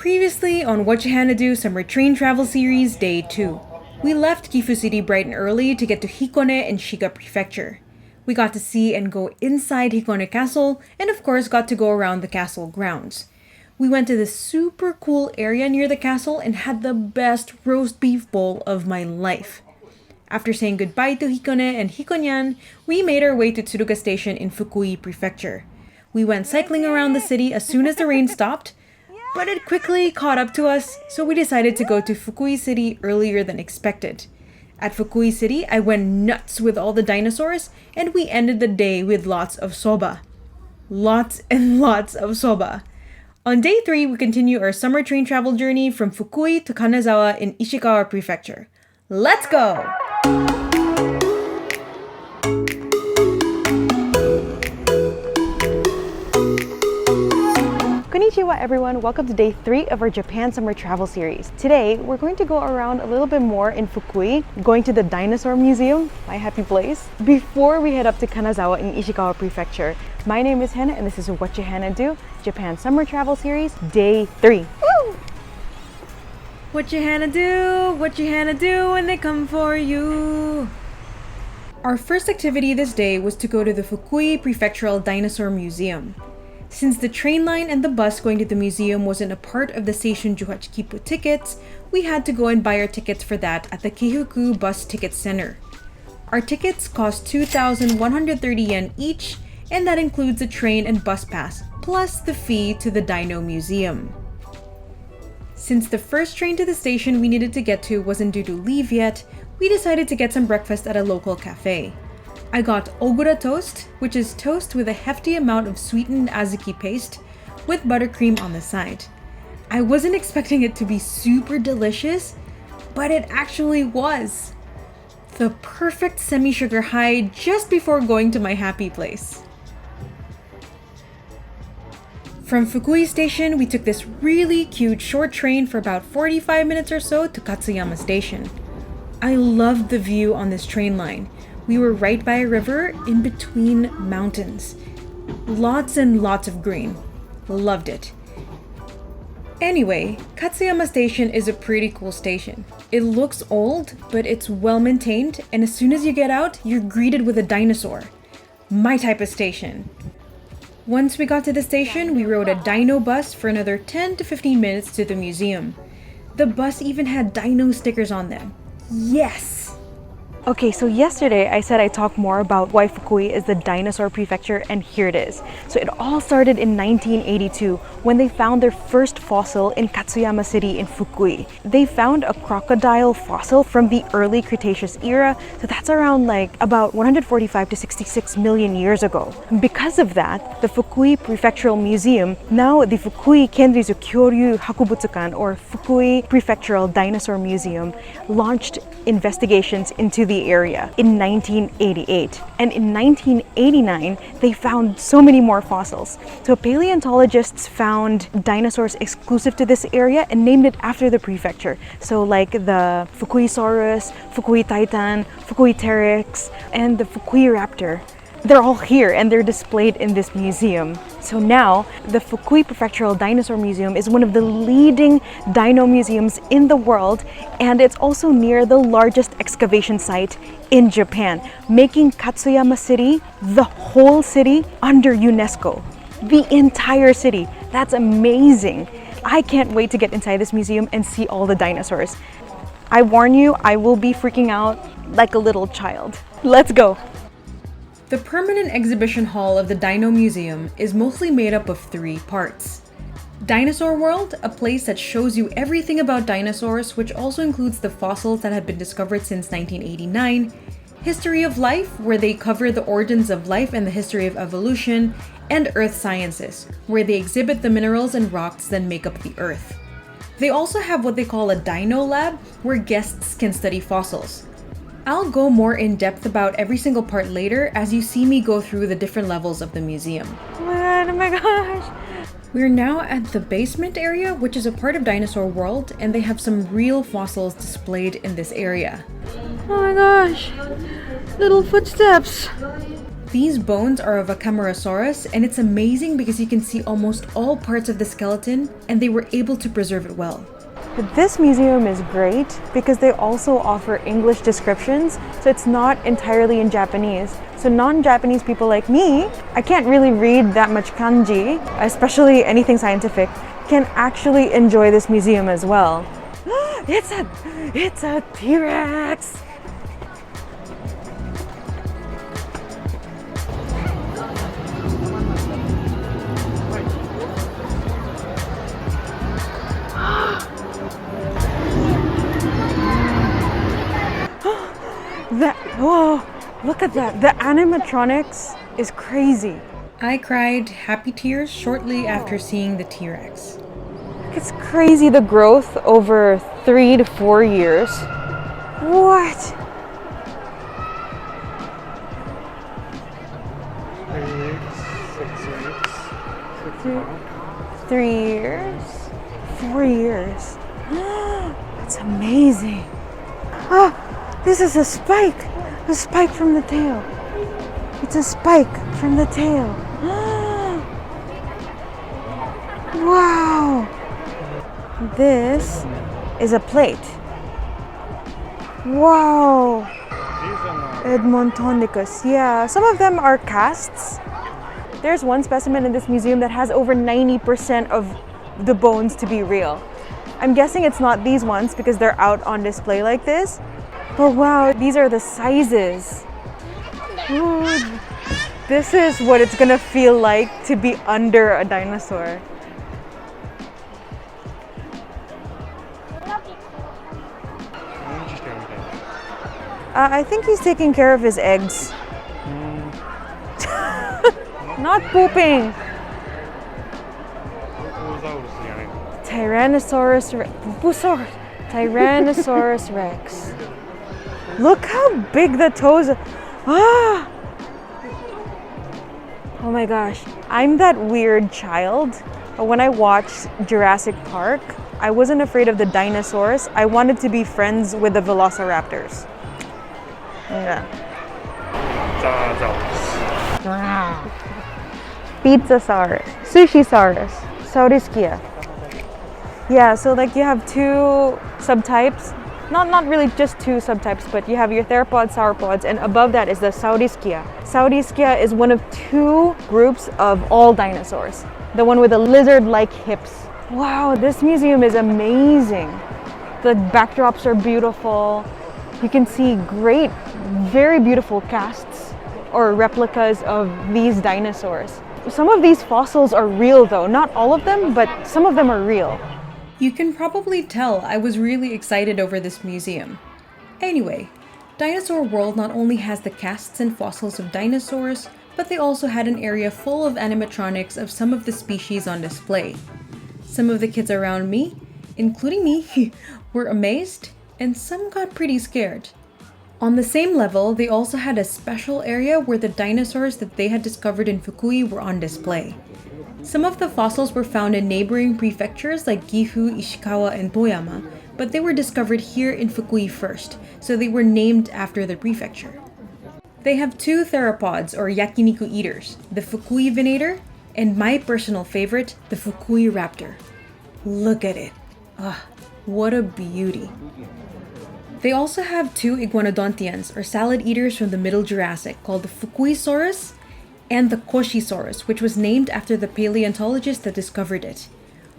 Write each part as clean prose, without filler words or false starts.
Previously on Whatchuhanado Summer Train Travel Series Day 2. We left Gifu City bright and early to get to Hikone in Shiga Prefecture. We got to see and go inside Hikone Castle, and of course got to go around the castle grounds. We went to this super cool area near the castle and had the best roast beef bowl of my life. After saying goodbye to Hikone and Hikonyan, we made our way to Tsuruga Station in Fukui Prefecture. We went cycling around the city as soon as the rain stopped, but it quickly caught up to us, so we decided to go to Fukui City earlier than expected. At Fukui City, I went nuts with all the dinosaurs, and we ended the day with lots of soba. Lots and lots of soba. On day 3, we continue our summer train travel journey from Fukui to Kanazawa in Ishikawa Prefecture. Let's go! Konnichiwa everyone, welcome to day 3 of our Japan Summer Travel Series. Today, we're going to go around a little bit more in Fukui, going to the Dinosaur Museum, my happy place, before we head up to Kanazawa in Ishikawa Prefecture. My name is Hana and this is Whatchuhanado, Japan Summer Travel Series, day 3. Woo! Whatchuhanado when they come for you. Our first activity this day was to go to the Fukui Prefectural Dinosaur Museum. Since the train line and the bus going to the museum wasn't a part of the Seishun Juhachikipu tickets, we had to go and buy our tickets for that at the Keifuku Bus Ticket Center. Our tickets cost 2,130 yen each, and that includes the train and bus pass, plus the fee to the Dino Museum. Since the first train to the station we needed to get to wasn't due to leave yet, we decided to get some breakfast at a local cafe. I got ogura toast, which is toast with a hefty amount of sweetened azuki paste, with buttercream on the side. I wasn't expecting it to be super delicious, but it actually was. The perfect semi-sugar high just before going to my happy place. From Fukui Station, we took this really cute short train for about 45 minutes or so to Katsuyama Station. I loved the view on this train line. We were right by a river in between mountains. Lots and lots of green. Loved it. Anyway, Katsuyama Station is a pretty cool station. It looks old, but it's well maintained, and as soon as you get out, you're greeted with a dinosaur. My type of station. Once we got to the station, we rode a dino bus for another 10 to 15 minutes to the museum. The bus even had dino stickers on them. Yes! Okay, so yesterday I said I'd talk more about why Fukui is the dinosaur prefecture, and here it is. So it all started in 1982 when they found their first fossil in Katsuyama City in Fukui. They found a crocodile fossil from the early Cretaceous era, so that's around about 145 to 66 million years ago. Because of that, the Fukui Prefectural Museum, now the Fukui Kenrizu Kyoryu Hakubutsukan or Fukui Prefectural Dinosaur Museum, launched investigations into the area in 1988, and in 1989 they found so many more fossils. So paleontologists found dinosaurs exclusive to this area and named it after the prefecture. So like the Fukuisaurus, Fukui Titan, Fukui Teryx, and the Fukui Raptor. They're all here and they're displayed in this museum. So now, the Fukui Prefectural Dinosaur Museum is one of the leading dino museums in the world, and it's also near the largest excavation site in Japan, making Katsuyama City the whole city under UNESCO. The entire city. That's amazing. I can't wait to get inside this museum and see all the dinosaurs. I warn you, I will be freaking out like a little child. Let's go. The permanent exhibition hall of the Dino Museum is mostly made up of 3 parts. Dinosaur World, a place that shows you everything about dinosaurs, which also includes the fossils that have been discovered since 1989. History of Life, where they cover the origins of life and the history of evolution. And Earth Sciences, where they exhibit the minerals and rocks that make up the Earth. They also have what they call a Dino Lab, where guests can study fossils. I'll go more in depth about every single part later as you see me go through the different levels of the museum. Oh my gosh! We're now at the basement area, which is a part of Dinosaur World, and they have some real fossils displayed in this area. Oh my gosh! Little footsteps! These bones are of a Camarasaurus, and it's amazing because you can see almost all parts of the skeleton, and they were able to preserve it well. But this museum is great because they also offer English descriptions, so it's not entirely in Japanese. So non-Japanese people like me, I can't really read that much kanji, especially anything scientific, can actually enjoy this museum as well. It's a T-Rex! Oh, look at that. The animatronics is crazy. I cried happy tears shortly after seeing the T-Rex. It's crazy, the growth over 3 to 4 years. What? 3 weeks, 6 weeks, 6 months. 3 years? 4 years. It's amazing. Ah, this is a spike. A spike from the tail. It's a spike from the tail. Wow. This is a plate. Wow. Edmontonicus. Yeah, some of them are casts. There's one specimen in this museum that has over 90% of the bones to be real. I'm guessing it's not these ones because they're out on display like this. But wow, these are the sizes. Ooh, this is what it's gonna feel like to be under a dinosaur. I think he's taking care of his eggs. Not pooping. Tyrannosaurus Rex. Look how big the toes are. Ah! Oh my gosh. I'm that weird child. When I watched Jurassic Park, I wasn't afraid of the dinosaurs. I wanted to be friends with the velociraptors. Yeah. Pizzasaurus, Sushisaurus, Sauriskia. Yeah, so like you have two subtypes. Not really just two subtypes, but you have your theropods, sauropods, and above that is the Sauriskia. Sauriskia is one of two groups of all dinosaurs. The one with the lizard-like hips. Wow, this museum is amazing. The backdrops are beautiful. You can see great, very beautiful casts or replicas of these dinosaurs. Some of these fossils are real though, not all of them, but some of them are real. You can probably tell I was really excited over this museum. Anyway, Dinosaur World not only has the casts and fossils of dinosaurs, but they also had an area full of animatronics of some of the species on display. Some of the kids around me, including me, were amazed, and some got pretty scared. On the same level, they also had a special area where the dinosaurs that they had discovered in Fukui were on display. Some of the fossils were found in neighboring prefectures like Gifu, Ishikawa, and Toyama, but they were discovered here in Fukui first, so they were named after the prefecture. They have two theropods or yakiniku eaters, the Fukui venator, and my personal favorite, the Fukui raptor. Look at it. Ah, what a beauty. They also have two iguanodontians or salad eaters from the Middle Jurassic called the Fukuisaurus and the Koshisaurus, which was named after the paleontologist that discovered it.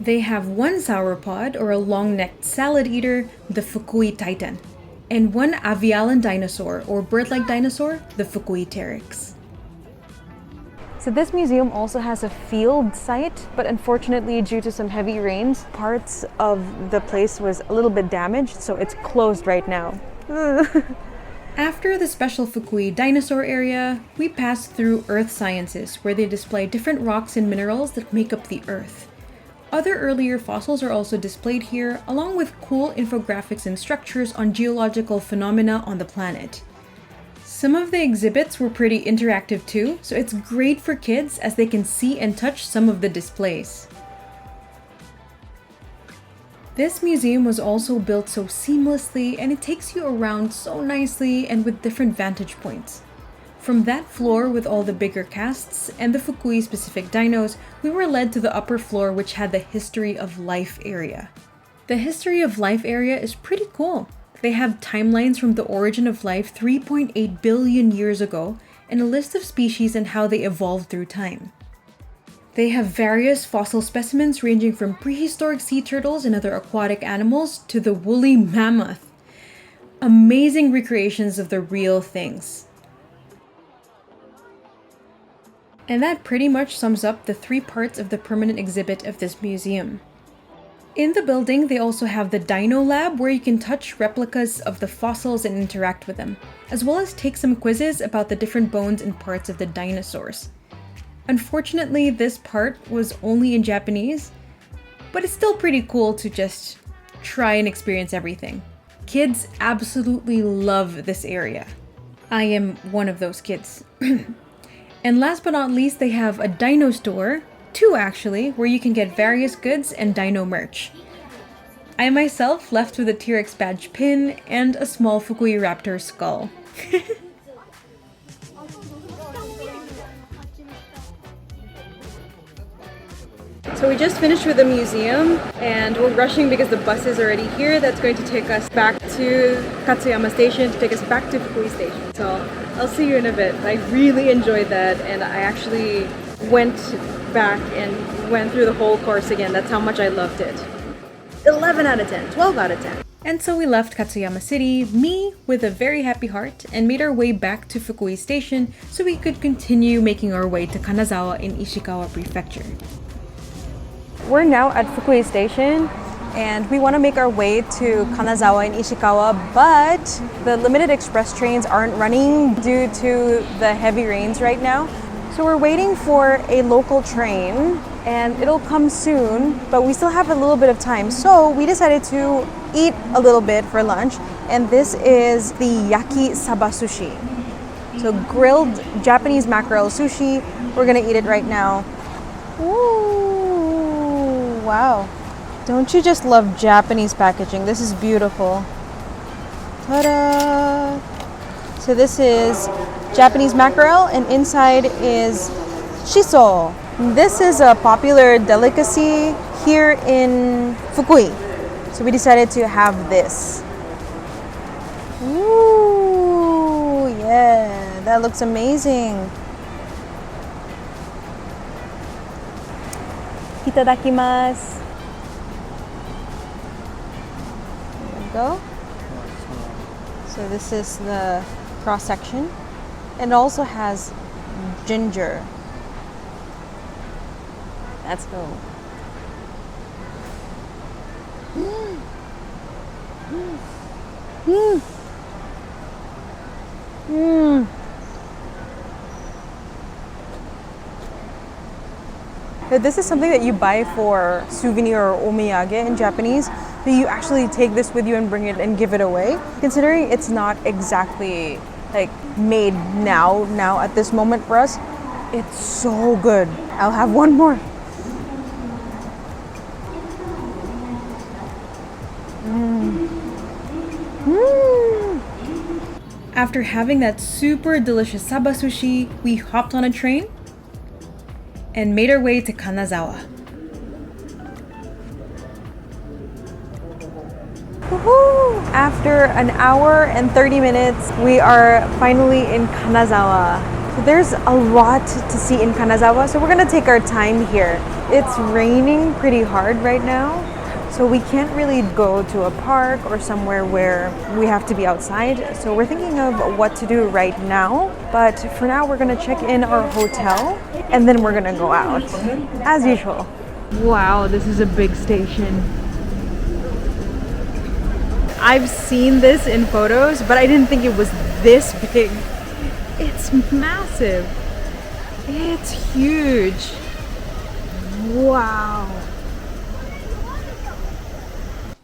They have one sauropod or a long-necked salad eater, the Fukui titan, and one avialan dinosaur or bird-like dinosaur, the Fukui pteryx. So this museum also has a field site, but unfortunately due to some heavy rains, parts of the place was a little bit damaged, so it's closed right now. After the special Fukui dinosaur area, we passed through Earth Sciences, where they display different rocks and minerals that make up the Earth. Other earlier fossils are also displayed here, along with cool infographics and structures on geological phenomena on the planet. Some of the exhibits were pretty interactive too, so it's great for kids as they can see and touch some of the displays. This museum was also built so seamlessly, and it takes you around so nicely and with different vantage points. From that floor with all the bigger casts and the Fukui specific dinos, we were led to the upper floor which had the History of Life area. The History of Life area is pretty cool. They have timelines from the origin of life 3.8 billion years ago and a list of species and how they evolved through time. They have various fossil specimens ranging from prehistoric sea turtles and other aquatic animals to the woolly mammoth. Amazing recreations of the real things. And that pretty much sums up the 3 parts of the permanent exhibit of this museum. In the building, they also have the Dino Lab where you can touch replicas of the fossils and interact with them, as well as take some quizzes about the different bones and parts of the dinosaurs. Unfortunately, this part was only in Japanese, but it's still pretty cool to just try and experience everything. Kids absolutely love this area. I am one of those kids. And last but not least, they have a Dino Store, 2 actually, where you can get various goods and dino merch. I myself left with a T-Rex badge pin and a small Fukui Raptor skull. So we just finished with the museum and we're rushing because the bus is already here that's going to take us back to Katsuyama Station to take us back to Fukui Station. So I'll see you in a bit. I really enjoyed that and I actually went back and went through the whole course again. That's how much I loved it. 11 out of 10, 12 out of 10. And so we left Katsuyama City, me with a very happy heart, and made our way back to Fukui Station so we could continue making our way to Kanazawa in Ishikawa Prefecture. We're now at Fukui Station and we want to make our way to Kanazawa in Ishikawa, but the limited express trains aren't running due to the heavy rains right now. So we're waiting for a local train and it'll come soon, but we still have a little bit of time. So we decided to eat a little bit for lunch, and this is the Yaki Saba Sushi. So grilled Japanese mackerel sushi. We're gonna eat it right now. Ooh, wow. Don't you just love Japanese packaging? This is beautiful. Ta-da! So this is Japanese mackerel and inside is shiso. This is a popular delicacy here in Fukui. So we decided to have this. Ooh, yeah, that looks amazing. Itadakimasu. There we go. So this is the cross section. It also has ginger. Let's go. Mm. Mm. Mm. This is something that you buy for souvenir or omiyage in Japanese. So you actually take this with you and bring it and give it away. Considering it's not exactly like made now at this moment for us, it's so good. I'll have one more. After having that super delicious Saba sushi, we hopped on a train and made our way to Kanazawa. Woohoo! After an hour and 30 minutes, we are finally in Kanazawa. So there's a lot to see in Kanazawa, so we're gonna take our time here. It's raining pretty hard right now, so we can't really go to a park or somewhere where we have to be outside. So we're thinking of what to do right now, but for now we're gonna check in our hotel and then we're gonna go out, as usual. Wow, this is a big station. I've seen this in photos, but I didn't think it was this big. It's massive. It's huge. Wow.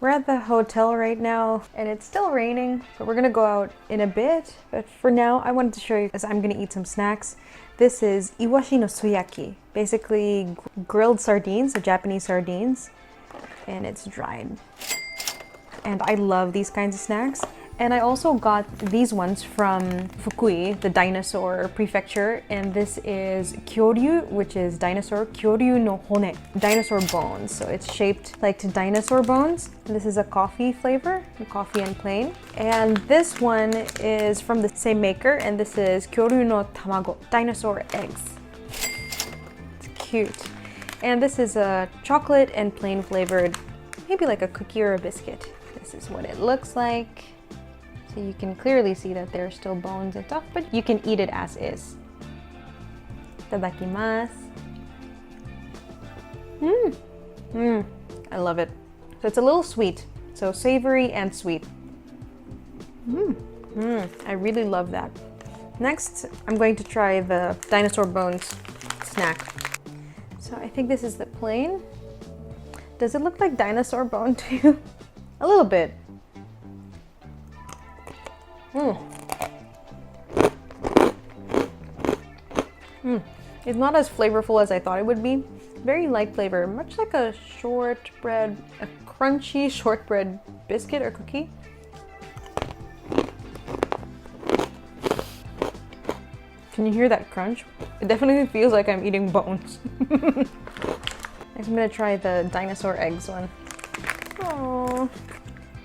We're at the hotel right now and it's still raining, so we're gonna go out in a bit. But for now, I wanted to show you, as I'm gonna eat some snacks. This is iwashi no soyaki, basically grilled sardines, so Japanese sardines, and it's dried. And I love these kinds of snacks. And I also got these ones from Fukui, the Dinosaur Prefecture, and this is Kyoryu, which is dinosaur, Kyoryu no Hone, dinosaur bones. So it's shaped like dinosaur bones. This is a coffee flavor, coffee and plain. And this one is from the same maker, and this is Kyoryu no Tamago, dinosaur eggs. It's cute. And this is a chocolate and plain flavored, maybe like a cookie or a biscuit. This is what it looks like. So you can clearly see that there are still bones and stuff, but you can eat it as is. Itadakimasu. I love it. So it's a little sweet, so savory and sweet. I really love that. Next, I'm going to try the dinosaur bones snack. So I think this is the plain. Does it look like dinosaur bone to you? A little bit. It's not as flavorful as I thought it would be. Very light flavor, much like a shortbread, a crunchy shortbread biscuit or cookie. Can you hear that crunch? It definitely feels like I'm eating bones. Next, I'm gonna try the dinosaur eggs one. Oh,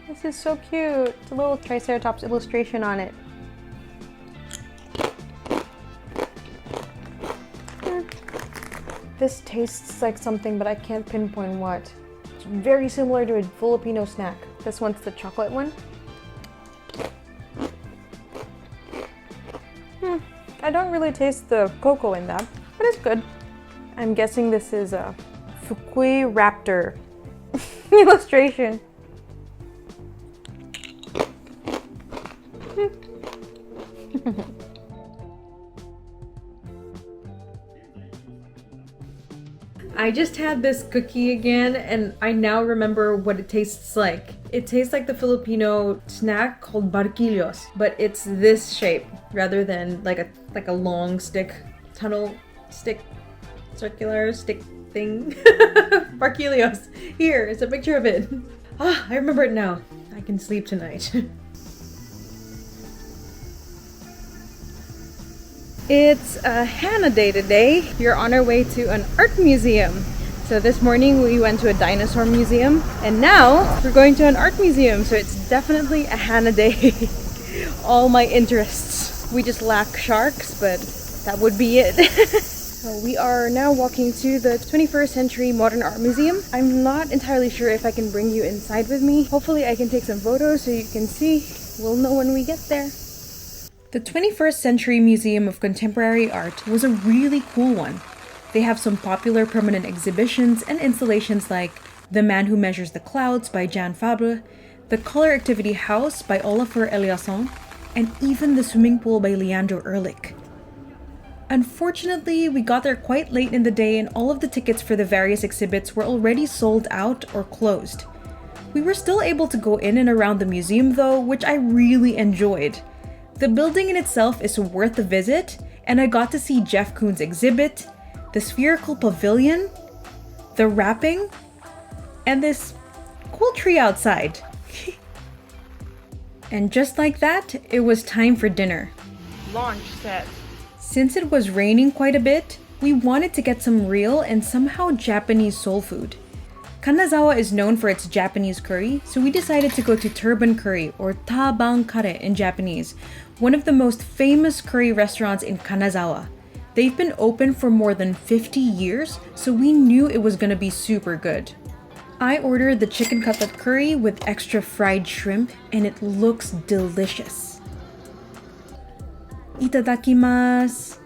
this is so cute. It's a little Triceratops illustration on it. This tastes like something, but I can't pinpoint what. It's very similar to a Filipino snack. This one's the chocolate one. I don't really taste the cocoa in that, but it's good. I'm guessing this is a Fukui raptor illustration. I just had this cookie again, and I now remember what it tastes like. It tastes like the Filipino snack called barquillos, but it's this shape rather than like a long stick, tunnel stick, circular stick thing. Barquillos. Here, it's a picture of it. Ah, I remember it now. I can sleep tonight. It's a Hana day today. We're on our way to an art museum. So this morning we went to a dinosaur museum, and now we're going to an art museum. So it's definitely a Hana day. All my interests. We just lack sharks, but that would be it. So we are now walking to the 21st Century Modern Art Museum. I'm not entirely sure if I can bring you inside with me. Hopefully I can take some photos so you can see. We'll know when we get there. The 21st Century Museum of Contemporary Art was a really cool one. They have some popular permanent exhibitions and installations like The Man Who Measures the Clouds by Jan Fabre, The Color Activity House by Olafur Eliasson, and even the swimming pool by Leandro Ehrlich. Unfortunately, we got there quite late in the day and all of the tickets for the various exhibits were already sold out or closed. We were still able to go in and around the museum though, which I really enjoyed. The building in itself is worth a visit, and I got to see Jeff Koons' exhibit, the spherical pavilion, the wrapping, and this cool tree outside. And just like that, it was time for dinner. Launch set. Since it was raining quite a bit, we wanted to get some real and somehow Japanese soul food. Kanazawa is known for its Japanese curry, so we decided to go to Turban Curry, or Taban Kare in Japanese, one of the most famous curry restaurants in Kanazawa. They've been open for more than 50 years, so we knew it was gonna be super good. I ordered the chicken cutlet curry with extra fried shrimp, and it looks delicious. Itadakimasu!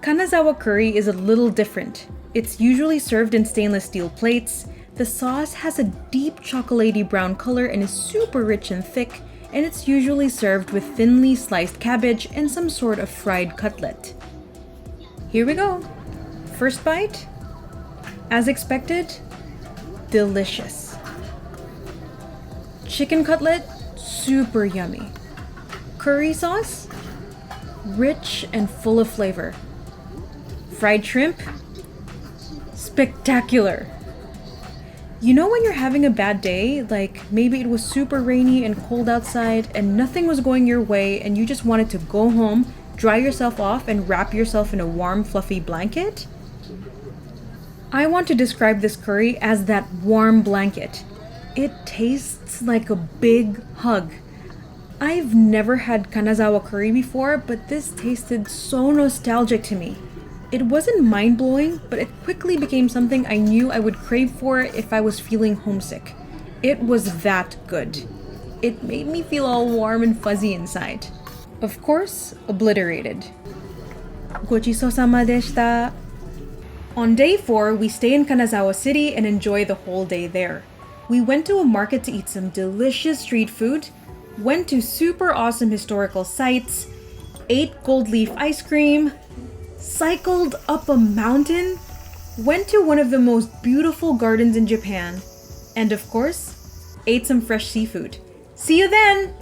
Kanazawa curry is a little different. It's usually served in stainless steel plates. The sauce has a deep chocolatey brown color and is super rich and thick, and it's usually served with thinly sliced cabbage and some sort of fried cutlet. Here we go. First bite. As expected, delicious. Chicken cutlet, super yummy. Curry sauce, rich and full of flavor. Fried shrimp, spectacular. You know when you're having a bad day, like maybe it was super rainy and cold outside and nothing was going your way and you just wanted to go home, dry yourself off and wrap yourself in a warm fluffy blanket? I want to describe this curry as that warm blanket. It tastes like a big hug. I've never had Kanazawa curry before, but this tasted so nostalgic to me. It wasn't mind-blowing, but it quickly became something I knew I would crave for if I was feeling homesick. It was that good. It made me feel all warm and fuzzy inside. Of course, obliterated. Gochisousama deshita. On day 4, we stay in Kanazawa City and enjoy the whole day there. We went to a market to eat some delicious street food, went to super awesome historical sites, ate gold leaf ice cream, cycled up a mountain, went to one of the most beautiful gardens in Japan, and of course, ate some fresh seafood. See you then!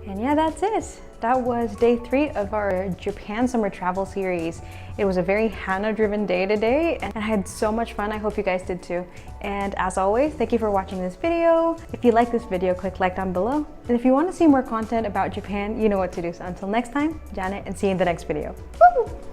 And yeah, that's it. That was day 3 of our Japan summer travel series. It was a very Hana-driven day today, and I had so much fun. I hope you guys did too. And as always, thank you for watching this video. If you like this video, click like down below. And if you want to see more content about Japan, you know what to do. So until next time, Janet, and see you in the next video. Woo!